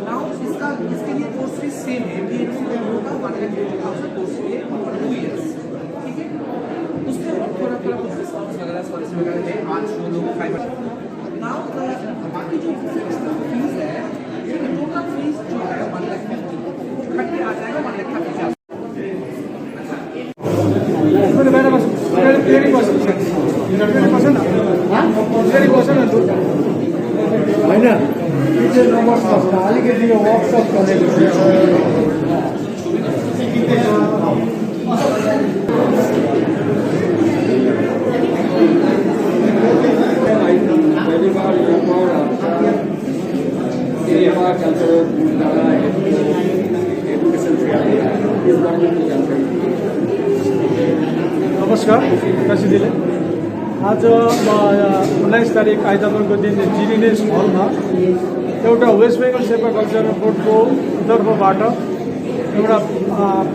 Now इसके लिए course fees same है, BMC में होगा 180,000 कोर्स फी फॉर 2 years, ठीक है। उसके बाद थोड़ा थोड़ा कुछ डिस्काउंट्स वगैरह स्कॉलरशिप वगैरह है, 800 लोग 500। नाउ बाकी जो फीस है, टोटल फीस जो है 1,50,000 खट्टे आ जाएगा 1,50,000। टीचर नंबर संस्था अलिकति यो वर्कसप गरेको छु नमस्कार काशीजीले आज 19 तारिक आइतबारको दिन जिरिनेस हलमा एउटा वेस्ट बेङ्गल सेवा कल्चरल बोर्डको तर्फबाट एउटा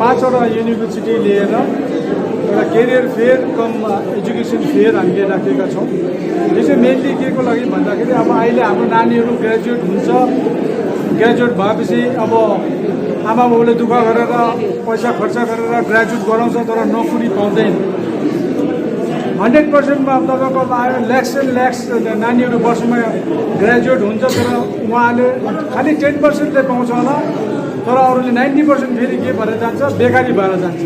5वटा युनिभर्सिटी लिएर एउटा केरियर फेयर कम एजुकेसन फेयर हामीले राखेका छौँ। यो चाहिँ मेनली के को लागि भन्दाखेरि अब अहिले हाम्रो नानीहरू ग्रेजुएट हुन्छ, ग्रेजुएट भएपछि अब आमा बाउले दुःख गरेर पैसा खर्च गरेर ग्रेजुएट गराउँछ तर नोकरी पाउँदैन। 100% मा तपाईँको ल्याक्स एन्ड ल्याक्स नानीहरू वर्षमा ग्रेजुएट हुन्छ तर उहाँले खालि 10%ले पाउँछ होला, तर अरूले 90% फेरि के भएर जान्छ, बेकारी भएर जान्छ।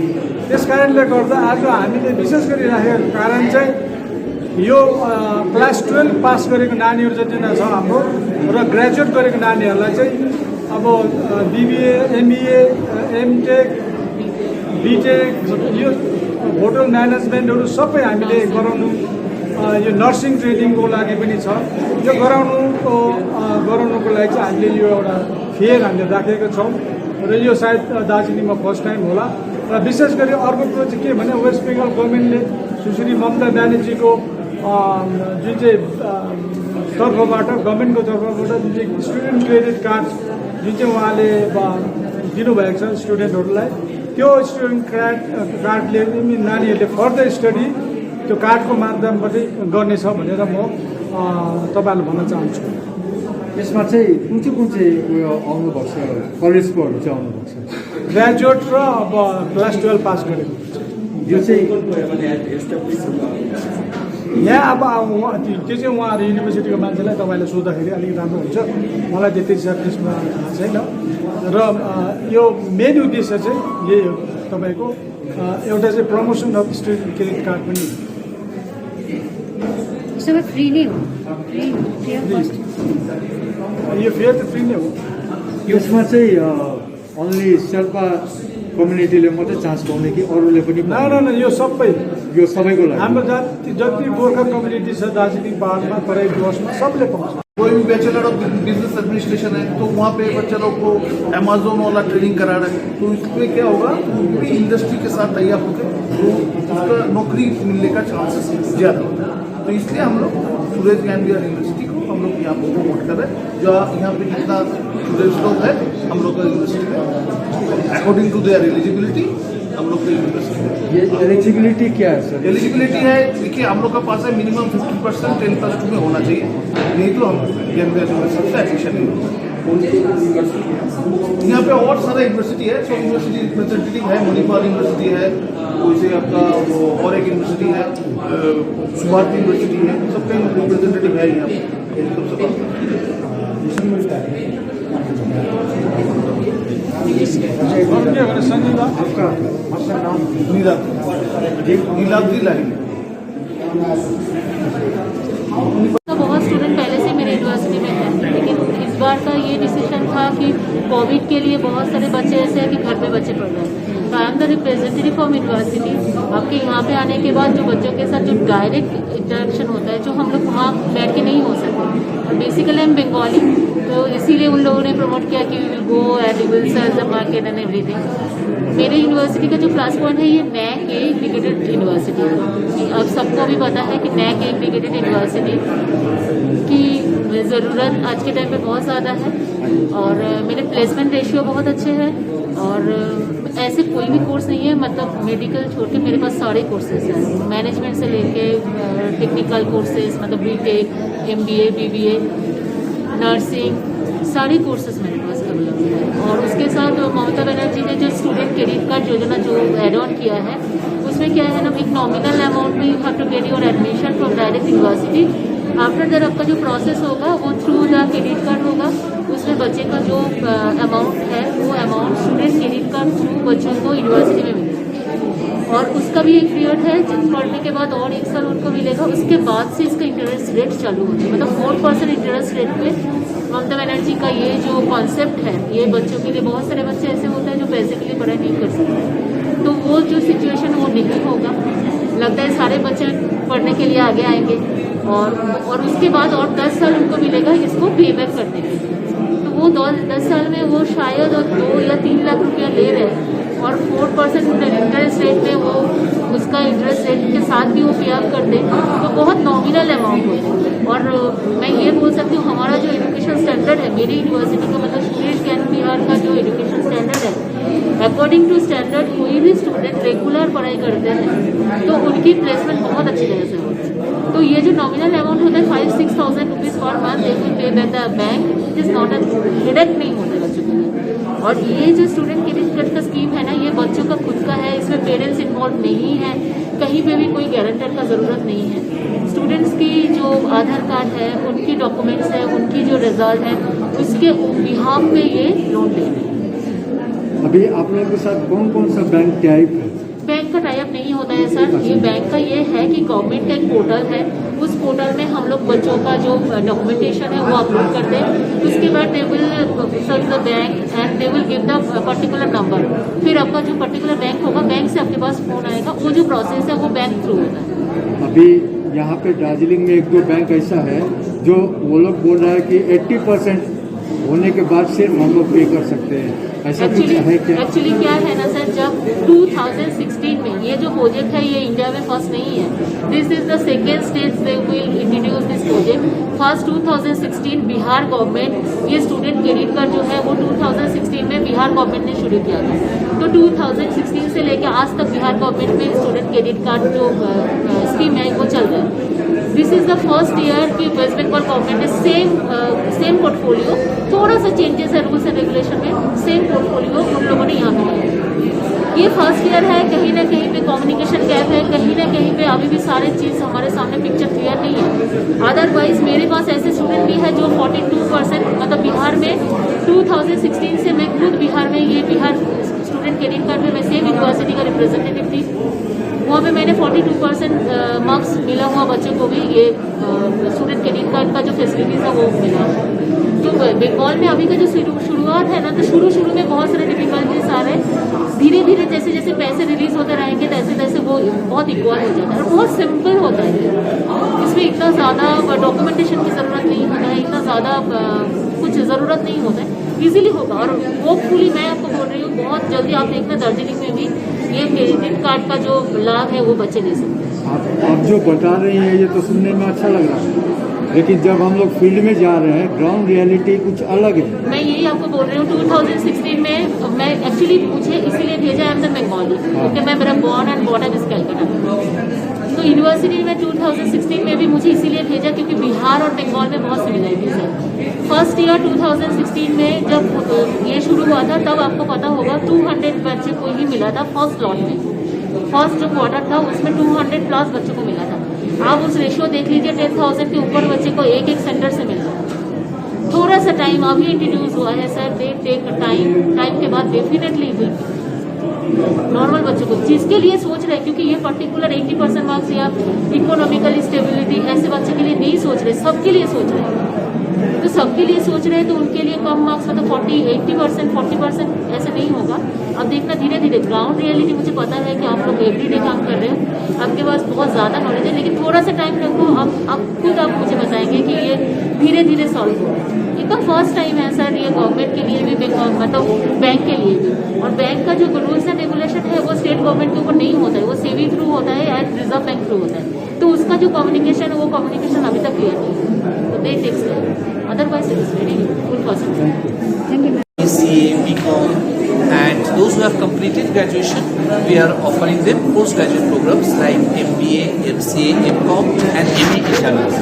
त्यस कारणले गर्दा आज हामीले विशेष गरी राखेको कारण चाहिँ यो क्लास 12 पास गरेको नानीहरू जति नै छ हाम्रो र ग्रेजुएट गरेको नानीहरूलाई चाहिँ अब BBA, MBA, MTech, BTech यो होटल म्यानेजमेन्टहरू सबै हामीले गराउनु, यो नर्सिङ ट्रेनिङको लागि पनि छ। यो गराउनुको लागि चाहिँ हामीले यो एउटा फेयर हामीले राखेका छौँ र यो सायद दार्जिलिङमा फर्स्ट टाइम होला। र विशेष गरी अर्को कुरो चाहिँ के भने वेस्ट बेङ्गल गभर्मेन्टले सुश्री ममता ब्यानर्जीको जुन चाहिँ तर्फबाट गभर्मेन्टको तर्फबाट जुन चाहिँ स्टुडेन्ट क्रेडिट कार्ड जुन चाहिँ उहाँले दिनुभएको छ स्टुडेन्टहरूलाई, त्यो स्टुडेन्ट कार्डले नानीहरूले फर्दर स्टडी त्यो कार्डको माध्यमबाट गर्नेछ भनेर म तपाईँहरूलाई भन्न चाहन्छु। यसमा चाहिँ कुन चाहिँ उयो आउनुभएको छ, कलेजकोहरू चाहिँ आउनुभएको छ? ग्रेजुएट र अब क्लास 12 पास गरेको यो चाहिँ यहाँ अब त्यो चाहिँ उहाँहरू युनिभर्सिटीको मान्छेलाई तपाईँले सोद्धाखेरि अलिक राम्रो हुन्छ। मलाई त्यति साह्रो त्यसमा थाहा छैन र यो मेन उद्देश्य चाहिँ यही हो तपाईँको एउटा चाहिँ promotion of student credit card पनि फ्री नै हो, फ्री अफ कस्ट। यो फेयर त फ्री नै हो। यसमा चाहिँ ओन्ली शेर्पा कम्युनिटीले मात्रै चान्स पाउने कि अरूले पनि न यो सबै यो सबैको लागि हाम्रो जति गोर्खा कम्युनिटी छ दार्जिलिङ पहाडमा तराई डुवर्समा सबले पाउँछ। कोई भी बैचलर ऑफ बिजनेस एडमिनिस्ट्रेशन है तो वहाँ पे बच्चे लोग को अमेजोन वाला ट्रेनिंग करा रहे हैं, तो इसमें क्या होगा पूरी इंडस्ट्री के साथ तैयार होकर तो उसका नौकरी मिलने का चांसेस ज़्यादा होता है। तो इसलिए हम लोग सूरज ज्ञान विहार यूनिवर्सिटी को हम लोग यहाँ पर प्रमोट कर रहे हैं। जो यहाँ पे जितना स्टूडेंट्स लोग हैं हम लोग का यूनिवर्सिटी में अकॉर्डिंग टू देयर एलिजिबिलिटी हम लोग का यूनिवर्सिटी में। ये एलिजिबिलिटी क्या है सर? एलिजिबिलिटी है देखिए हम लोग का पास है मिनिमम 50% 10+2 में होना चाहिए, नहीं तो हम ज्ञान विहार यूनिवर्सिटी से एडमिशन नहीं होगा। यहाँ पे और सारा यूनिवर्सिटी है, सब यूनिवर्सिटी रिप्रेजेंटेटिव है, मणिपाल यूनिवर्सिटी है, वैसे आपका और एक यूनिवर्सिटी है सुभाष यूनिवर्सिटी है, सबका रिप्रेजेंटेटिव है यहाँ पे। आपका नाम नीलाद्री लाहिड़ी। तो बहुत स्टूडेंट पहले से मेरे यूनिवर्सिटी में है, लेकिन इस बार का ये डिसीजन था कि कोविड के लिए बहुत सारे बच्चे ऐसे हैं कि घर में बच्चे पढ़ रहे हैं। तो I am the representative from university. आपके यहाँ पे आने के बाद जो बच्चों के साथ जो डायरेक्ट इंटरेक्शन होता है, जो हम लोग वहाँ बैठ के नहीं हो सकते। बेसिकली आई एम बंगाली, तो इसीलिए उन लोगों ने प्रमोट किया कि we will go and we will search the market and everything. मेरे यूनिवर्सिटी का जो प्लस पॉइंट है, ये नैक ए इंटीग्रेटेड यूनिवर्सिटी है। अब सबको भी पता है कि नैक ए इंटीग्रेटेड यूनिवर्सिटी की ज़रूरत आज के टाइम पे बहुत ज़्यादा है और मेरे प्लेसमेंट रेशियो बहुत अच्छे हैं और ऐसे कोई भी कोर्स नहीं है, मतलब मेडिकल छोड़ के मेरे पास सारे कोर्सेज हैं, मैनेजमेंट से लेके टेक्निकल कोर्सेज, मतलब बीटेक, MBA, BBA, नर्सिंग, सारे कोर्सेज मेरे पास अवेलेबल है। और उसके साथ ममता बनर्जी ने जो स्टूडेंट क्रेडिट कार्ड योजना जो एड ऑन किया है, उसमें क्या है ना, एक नॉमिनल अमाउंट में you have to get your admission from direct university. After that आपका जो प्रोसेस होगा वो थ्रू द क्रेडिट कार्ड होगा। उसमें बच्चे का जो अमाउंट है वो amount student credit card through बच्चों को यूनिवर्सिटी में मिलेगा और उसका भी एक पीरियड है पढ़ने के बाद और 1 साल उनको मिलेगा। उसके बाद से इसका इंटरेस्ट रेट चालू होता है, मतलब 4% इंटरेस्ट रेट पे ममता बनर्जी का ये जो कॉन्सेप्ट है, ये बच्चों के लिए, बहुत सारे बच्चे ऐसे होते हैं जो पैसे के लिए पढ़ाई नहीं कर सकते, तो वो जो सिचुएशन वो नहीं होगा। लगता है सारे बच्चे पढ़ने के लिए आगे आएंगे और उसके बाद और 10 साल उनको मिलेगा इसको पे बैक करने के लिए। तो वो 10 साल में वो शायद 2 या 3 लाख रुपया ले रहे हैं और 4% इंटरेस्ट रेट में वो उसका इंटरेस्ट रेट के साथ भी वो पे अप कर दे, तो बहुत नॉमिनल अमाउंट होता है। और मैं ये बोल सकती हूँ हमारा जो एजुकेशन स्टैंडर्ड है मेरी यूनिवर्सिटी का, मतलब सूरज ज्ञान विहार का जो एजुकेशन स्टैंडर्ड है, अकॉर्डिंग टू स्टैंडर्ड कोई भी स्टूडेंट रेगुलर पढ़ाई करते हैं तो उनकी प्लेसमेंट बहुत अच्छी तरह से होती है। तो ये जो नॉमिनल अमाउंट होता है 5-6,000 rupees per month they will pay back the bank, it is not a deduct नहीं होता बच्चों के लिए। और ये जो स्टूडेंट क्रेडिट कार्ड का स्कीम है ना, ये बच्चों का खुद का है, इसमें पेरेंट्स इन्वॉल्व नहीं है, कहीं पे भी कोई गारंटर का ज़रूरत नहीं है। स्टूडेंट्स की जो आधार कार्ड है, उनकी डॉक्यूमेंट्स है, उनकी जो रिजल्ट है, उसके बिहाफ पे ये लोन ले रहे हैं। अभी आप लोगों के साथ कौन कौन सा बैंक टाइप है? बैंक का टाइप नहीं होता है सर, ये बैंक का ये है कि गवर्नमेंट का एक पोर्टल है, उस पोर्टल में हम लोग बच्चों का जो डॉक्यूमेंटेशन है वो अपलोड करते हैं। उसके बाद they will search the bank and they will give the particular number. फिर आपका जो पर्टिकुलर बैंक होगा, बैंक से आपके पास फोन आएगा, वो जो प्रोसेस है वो बैंक थ्रू होता है। अभी यहाँ पे दार्जिलिंग में 1-2 बैंक ऐसा है जो वो लोग बोल रहा है कि 80% होने के बाद सिर्फ हम लोग पे कर सकते हैं, ऐसा कुछ है क्या? एक्चुअली क्या है ना सर, जब 2016 में ये जो प्रोजेक्ट है ये इंडिया में फर्स्ट नहीं है, this is the second stage they will introduce this project. First 2016 Bihar government ये स्टूडेंट क्रेडिट कार्ड जो है वो 2016 में बिहार गवर्नमेंट ने शुरू किया था। तो 2016 से लेकर आज तक बिहार गवर्नमेंट में स्टूडेंट क्रेडिट कार्ड जो स्कीम है वो चल रहा है। This is the first year कि वेस्ट बंगाल गवर्नमेंट ने सेम पोर्टफोलियो, थोड़ा सा चेंजेस है रूल्स एंड रेगुलेशन में, सेम पोर्टफोलियो उन लोगों ने यहाँ पे लिया। ये फर्स्ट ईयर है, कहीं ना कहीं पे कम्युनिकेशन गैप है, कहीं ना कहीं पे अभी भी सारे चीज़ हमारे सामने पिक्चर क्लियर नहीं है। अदरवाइज मेरे पास ऐसे स्टूडेंट भी है जो 42% मतलब बिहार में 2016 से मैं खुद बिहार में ये बिहार स्टूडेंट क्रेडिट कार्ड में मैं सेम यूनिवर्सिटी का रिप्रेजेंटेटिव थी। वहाँ पे मैंने 42% मार्क्स मिला हुआ बच्चों को भी ये स्टूडेंट क्रेडिट कार्ड का जो फैसिलिटीज़ है वो मिला। तो बंगाल में अभी का जो शुरुआत है ना, तो शुरू में बहुत सारे डिफिकल्टीज आ रहे हैं। धीरे धीरे जैसे जैसे पैसे रिलीज होते रहेंगे तैसे तैसे वो बहुत इक्वल हो जाता है और बहुत सिंपल होता है। इसमें इतना ज़्यादा डॉक्यूमेंटेशन की ज़रूरत नहीं होता है, इतना ज़्यादा कुछ ज़रूरत नहीं होता है, ईजिली होगा। और होपफुली मैं आपको बोल रही हूँ बहुत जल्दी आप देखना दार्जिलिंग में भी ये क्रेडिट कार्ड का जो लाभ है वो बच्चे ले सकते हैं। आप जो बता रही हैं ये तो सुनने में अच्छा लग रहा है, लेकिन जब हम लोग फील्ड में जा रहे हैं ग्राउंड रियलिटी कुछ अलग है। मैं यही आपको बोल रही हूँ 2016 में मैं एक्चुअली मुझे इसीलिए भेजा है बंगाली, क्योंकि मैं मेरा बॉर्न एंड बॉर्डर इस कैलकाटा। तो यूनिवर्सिटी में 2016 में भी मुझे इसीलिए भेजा क्योंकि बिहार और बंगाल में बहुत सिमिलरिटीज है। फर्स्ट ईयर 2016 में जब ये शुरू हुआ था तब आपको पता होगा 200 बच्चे को ही मिला था फर्स्ट लॉट में। फर्स्ट जो क्वार्टर था उसमें 200 प्लस बच्चों को मिला था। आप उस रेशियो देख लीजिए, 10,000 के ऊपर बच्चे को एक एक सेंटर से मिल रहा है। थोड़ा सा टाइम अभी इंट्रोड्यूस हुआ है सर, दे टेक टाइम के बाद डेफिनेटली नॉर्मल बच्चों को जिसके लिए सोच रहे हैं, क्योंकि ये पर्टिकुलर 80% मार्क्स या इकोनॉमिकल स्टेबिलिटी ऐसे बच्चे के लिए नहीं सोच रहे, सबके लिए सोच रहे हैं। तो सबके लिए सोच रहे हैं तो उनके लिए कम मार्क्स मतलब 80%, 40% ऐसे नहीं होगा। अब देखना धीरे धीरे ग्राउंड रियलिटी, मुझे पता है कि आप लोग एवरीडे काम कर रहे हो, आपके पास बहुत ज़्यादा नॉलेज है, लेकिन थोड़ा सा टाइम रखो। आप खुद आप मुझे बताएंगे कि ये धीरे धीरे सॉल्व हो। एकदम फर्स्ट टाइम है सर ये गवर्नमेंट के लिए भी, मतलब बैंक के लिए भी। और बैंक का जो रूल्स एंड रेगुलेशन है वो स्टेट गवर्नमेंट के ऊपर नहीं होता है, वो सेबी थ्रू होता है या रिजर्व बैंक थ्रू होता है। तो उसका जो कम्युनिकेशन है वो कम्युनिकेशन अभी तक क्लियर नहीं है, तो they takes otherwise it is very good possible. BCA, BCom, and those who have completed graduation, we are offering them postgraduate programs like MBA, MCA, MCom, and MA internal.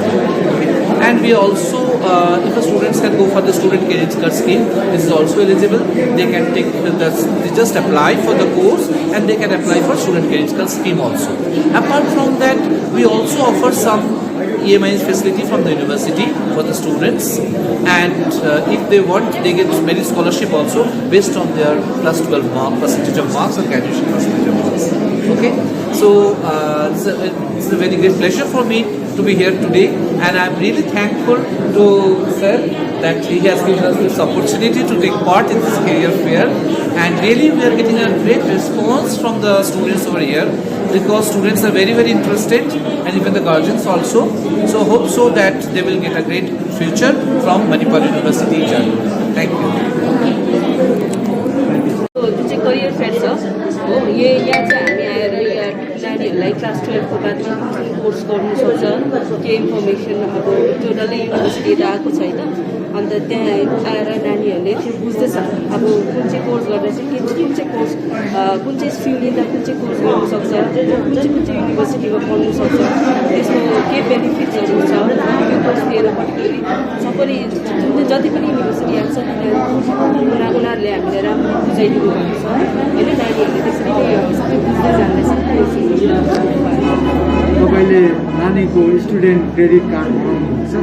And we also, if the students can go for the student credit card scheme, this is also eligible. They can take they just apply for the course and they can apply for student credit card scheme also. Apart from that, we also offer some EMI facility from the university for the students, and if they want, they get merit scholarship also based on their plus 12 percentage of marks or graduation percentage of marks. Okay, so it's a very great pleasure for me to be here today, and I'm really thankful to sir that he has given us this opportunity to take part in this career fair, and really we are getting a great response from the students over here because students are very interested, and even the guardians also. So hope so that they will get a great future from Manipal University journey. Thank you. जुन चाहिँ career fair छ हो, यहाँ चाहिँ हामी आएर यहाँ नानीहरूलाई क्लास 12 को बादमा कोर्स गर्नु सक्छ। के इन्फर्मेसन अब त्यो डल्लै युनिभर्सिटी आएको छैन, अन्त त्यहाँ आएर नानीहरूले त्यो बुझ्दैछ अब कुन चाहिँ कोर्स गर्दा चाहिँ कुन चाहिँ कोर्स कुन चाहिँ स्ट्रिम लिँदा कुन चाहिँ कोर्स गर्नु सक्छ, कुन चाहिँ युनिभर्सिटीमा पढ्नु सक्छ, त्यसको के बेनिफिट्सहरू छ, त्यो कोर्स लिएर पर्टिकुलरली सबैले जति पनि युनिभर्सिटी आएको छ उनीहरूले हामीले राम्रो बुझाइदिनु भएको छ होइन। नानीहरूले त्यसरी नै सबै बुझ्दै जाँदैछ। तपाईँले नानीको स्टुडेन्ट क्रेडिट कार्ड बनाउनुहुन्छ?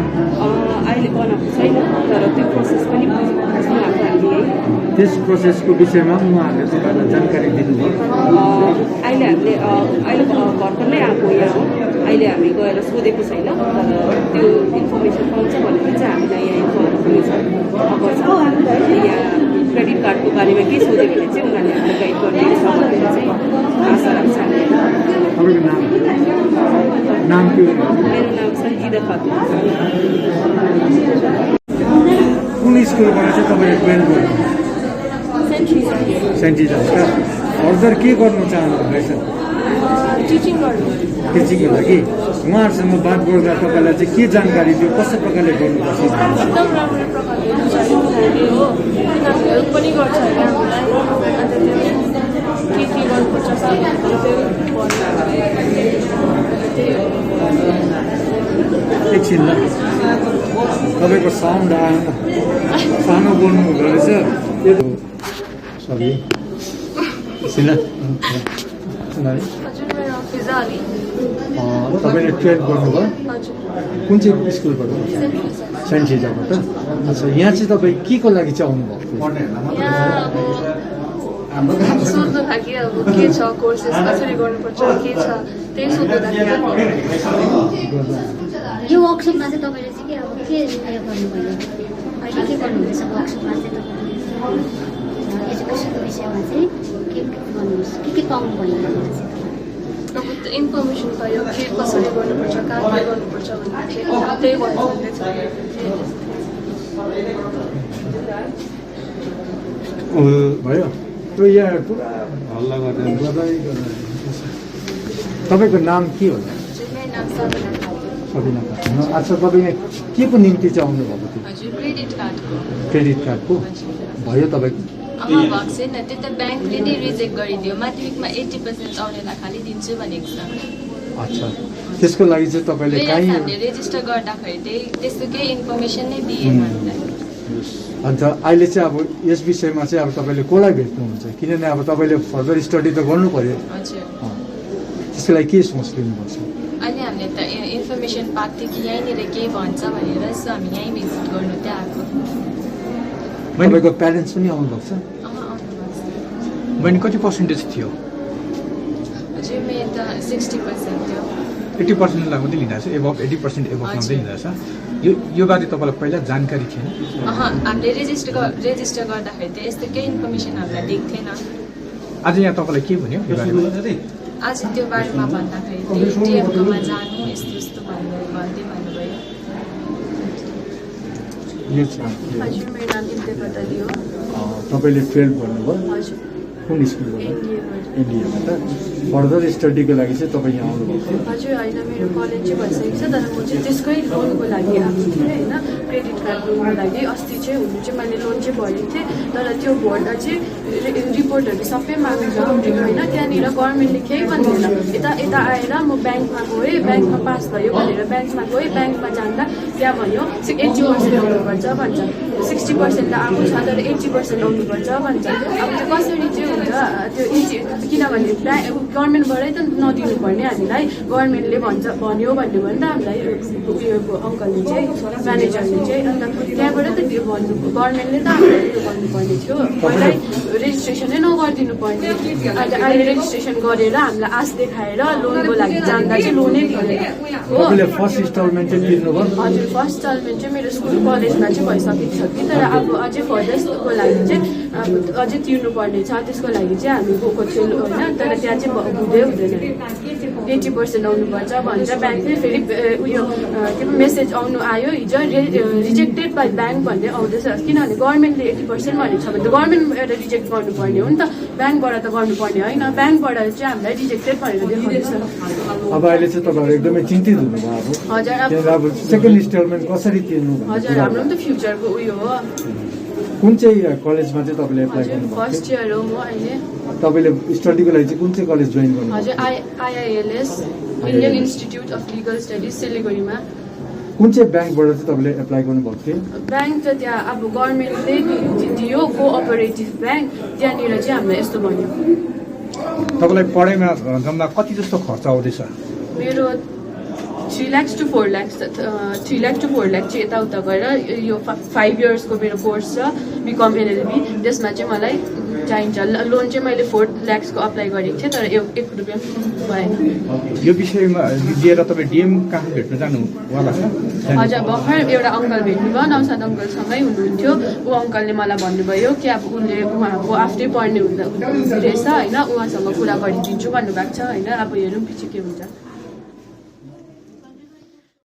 अहिले बनाएको छैन, तर त्यो प्रोसेस पनि बुझ्नु भएको हामीले है। त्यस प्रोसेसको विषयमा उहाँहरूले तपाईँलाई जानकारी दिनुभयो? अहिले हामीले अहिले भर्खर नै आएको यहाँ हो, अहिले हामी गएर सोधेको छैन, तर त्यो इन्फर्मेसन पाउँछ भनेर चाहिँ हामीलाई यहाँ इन्फर्म पनि छ। अब यहाँ क्रेडिट कार्डको बारेमा के सोध्यो भने चाहिँ उनीहरूले हामीलाई गाइड गरिदिएको छ भनेर चाहिँ आशा राख्छ हामीले। तपाईँको नाम के हो? मेरो नाम सन्जिदा खातुन। कुन स्कुलबाट चाहिँ तपाईँले 12 गर्नु? सेन्ट जिजसका। फर्दर के गर्नु चाहनुहुँदैछ? टिचिङको लागि। उहाँहरूसँग बात गर्दा तपाईँलाई चाहिँ के जानकारी दियो, कस्तो प्रकारले गर्नुपर्छ? एकदम राम्रो प्रकारले हो, हेल्प पनि गर्छ होइन हामीलाई, अन्त के गर्नुपर्छ एकछिन ल, तपाईँको साउन्ड आएन, सानो बोल्नु हुँदो रहेछ। सरी सिना हजुर मेरो फिजा अली तपाईँले 12 गर्नुभयो हजुर कुन चाहिँ स्कुलबाट सेन्ट फिजाबाट अच्छा यहाँ चाहिँ तपाईँ के को लागि चाहिँ आउनुभएको थियो यहाँ अब सोध्नु था कि अब के छ कोर्सेस कसरी गर्नुपर्छ के छ त्यही सोध्नु था यो वर्कसपमा चाहिँ तपाईँले चाहिँ के अब के उयो गर्नुभयो अहिले के गर्नुहुँदैछ वर्कसपमा चाहिँ तपाईँले एजुकेसनको विषयमा चाहिँ के गर्नुहुन्छ के पाउनुभयो अब इन्फर्मेसन पायो के कसरी गर्नुपर्छ कहाँ के गर्नुपर्छ भन्ने चाहिँ त्यही भन्नुहुँदैछ भयो त्यो यहाँ पुरा हल्ला गरेर तपाईँको नाम के होला मेरो नाम सबिना सबिना अच्छा तपाईँ के को निम्ति चाहिँ आउनुभएको थियो हजुर क्रेडिट कार्डको क्रेडिट कार्डको भयो तपाईँको भएको छैन त्यो त ब्याङ्कले नै रिजेक्ट गरिदियो माध्यमिकमा 80% आउनेलाई खालि दिन्छु भनेको छ अच्छा त्यसको लागि चाहिँ तपाईँले कहीँ हामीले रेजिस्टर गर्दाखेरि त्यही त्यस्तो केही इन्फर्मेसन नै दिएन हामीलाई अन्त अहिले चाहिँ अब यस विषयमा चाहिँ अब तपाईँले कसलाई भेट्नुहुन्छ किनभने अब तपाईँले फर्दर स्टडी त गर्नु पर्यो हजुर त्यसको लागि के सोच लिनुपर्छ अहिले हामीले त इन्फर्मेसन पाएको थियो कि यहीँनिर केही भन्छ भनेर सो हामी यहीँ भिजिट गर्नु त्यहाँ आएको तपाईँको प्यारेन्ट्स पनि आउनुभएको छ आउनुभएको बहिनी कति पर्सेन्टेज थियो हजुर मेरो त 60% थियो 80% लाई मात्रै लिँदा छ एबभ 80% एबभ मात्रै लिँदा छ यो बारे तपाईँलाई पहिला जानकारी थिएन हामीले रेजिस्टर गर्दाखेरि त यस्तो केही इन्फर्मेसन हामीलाई दिएको थिएन आज यहाँ तपाईँलाई के भन्यो यो बारेमा आज त्यो बारेमा भन्दाखेरि त्यही डिएमकोमा जानु यस्तो यस्तो भन्दै भन्नुभयो हजुर मेरो नाम इन्तेफा तली हो तपाईँले 12 गर्नुभयो हजुर कुन स्कुलबाट एनडिएबाट एनडिएबाट फर्दर स्टडीको लागि चाहिँ तपाईँ यहाँ आउनुभएको थियो हजुर होइन मेरो कलेज चाहिँ भइसकेको छ तर म चाहिँ त्यसकै लोनको लागि आएको थिएँ होइन क्रेडिट कार्ड लोनको लागि अस्ति चाहिँ हुनु चाहिँ मैले लोन चाहिँ भरेको थिएँ तर त्यो भर्दा चाहिँ रिपोर्टहरू सबै माग्छ होइन त्यहाँनिर गभर्मेन्टले केही भन्दैन यता यता आएर म ब्याङ्कमा गएँ ब्याङ्कमा पास भयो भनेर ब्याङ्कमा गएँ ब्याङ्कमा जाँदा त्यहाँ भन्यो 80% आउनुपर्छ भन्छ 60% त आएको छ तर 80% आउनुपर्छ भन्छ अब त्यो कसरी चाहिँ हुन्छ त्यो किनभने गभर्मेन्टबाटै त नदिनुपर्ने हामीलाई गभर्मेन्टले भन्यो भन्ने भने त हामीलाई उयो अङ्कलले चाहिँ म्यानेजरले चाहिँ अन्त त्यहाँबाट त त्यो भन्नु गभर्मेन्टले त हामीलाई त्यो गर्नुपर्ने थियो पहिल्यै रेजिस्ट्रेसनै नगरिदिनु पर्ने अहिले रेजिस्ट्रेसन गरेर हामीलाई आश देखाएर लोनको लागि जाँदा चाहिँ लोनै दिँदैन हो फर्स्ट इन्स्टलमेन्ट चाहिँ तिर्नुभयो हजुर फर्स्ट इन्स्टलमेन्ट चाहिँ मेरो स्कुल कलेजमा चाहिँ भइसकेको छ कि तर अब अझै फर्दरको लागि चाहिँ अब अझै तिर्नुपर्ने छ त्यसको लागि चाहिँ हामी गएको थियौँ होइन तर त्यहाँ चाहिँ हुँदै हुँदैन 80% आउनुपर्छ भन्छ ब्याङ्कले फेरि उयो के मेसेज आउनु आयो हिजो रिजेक्टेड बाई ब्याङ्क भन्ने आउँदैछ किनभने गभर्मेन्टले 80% भनेको छ भने त गभर्मेन्टबाट रिजेक्ट गर्नुपर्ने हो नि त ब्याङ्कबाट त गर्नुपर्ने होइन ब्याङ्कबाट चाहिँ हामीलाई रिजेक्टेड भनेर देखाउँदैछ अब अहिले चाहिँ तपाईँहरू एकदमै चिन्तित हुनुभयो हजुर अब सेकेन्ड इन्स्टलमेन्ट कसरी तिर्नु हजुर हाम्रो पनि त फ्युचरको उयो हो कुन चाहिँ कलेजमा चाहिँ तपाईँले एप्लाई गर्नुभएको फर्स्ट इयर हो म अहिले तपाईँले स्टडीको लागि चाहिँ कुन चाहिँ कलेज जोइन गर्नु हजुर IILS Indian institute of legal studies सिलिगुडीमा कुन चाहिँ ब्याङ्कबाट चाहिँ तपाईँले एप्लाई गर्नुभएको थियो ब्याङ्क त त्यहाँ अब गभर्मेन्टले दियो कोअपरेटिभ ब्याङ्क त्यहाँनिर चाहिँ हामीलाई यस्तो भन्यो तपाईँलाई पढाइमा जम्मा कति जस्तो खर्च आउँदैछ मेरो 3 लाख to 4 लाख 3 लाख to 4 लाख चाहिँ यताउता गएर यो 5 इयर्सको मेरो कोर्स छ बिकम एलएलबी त्यसमा चाहिँ मलाई चाहिन्छ लोन चाहिँ मैले 4 लाखको अप्लाई गरेको थिएँ तर 1 रुपियाँ भएन यो विषयमा लिएर तपाईँ डिएम कहाँ भेट्न जानुभला छ हजुर भर्खर एउटा अङ्कल भेट्नुभयो नौसाद अङ्कलसँगै हुनुहुन्थ्यो ऊ अङ्कलले मलाई भन्नुभयो कि अब उसले उहाँको आफ्नै पढ्ने रहेछ होइन उहाँसँग कुरा गरिदिन्छु भन्नुभएको छ होइन अब हेरौँ पछि के हुन्छ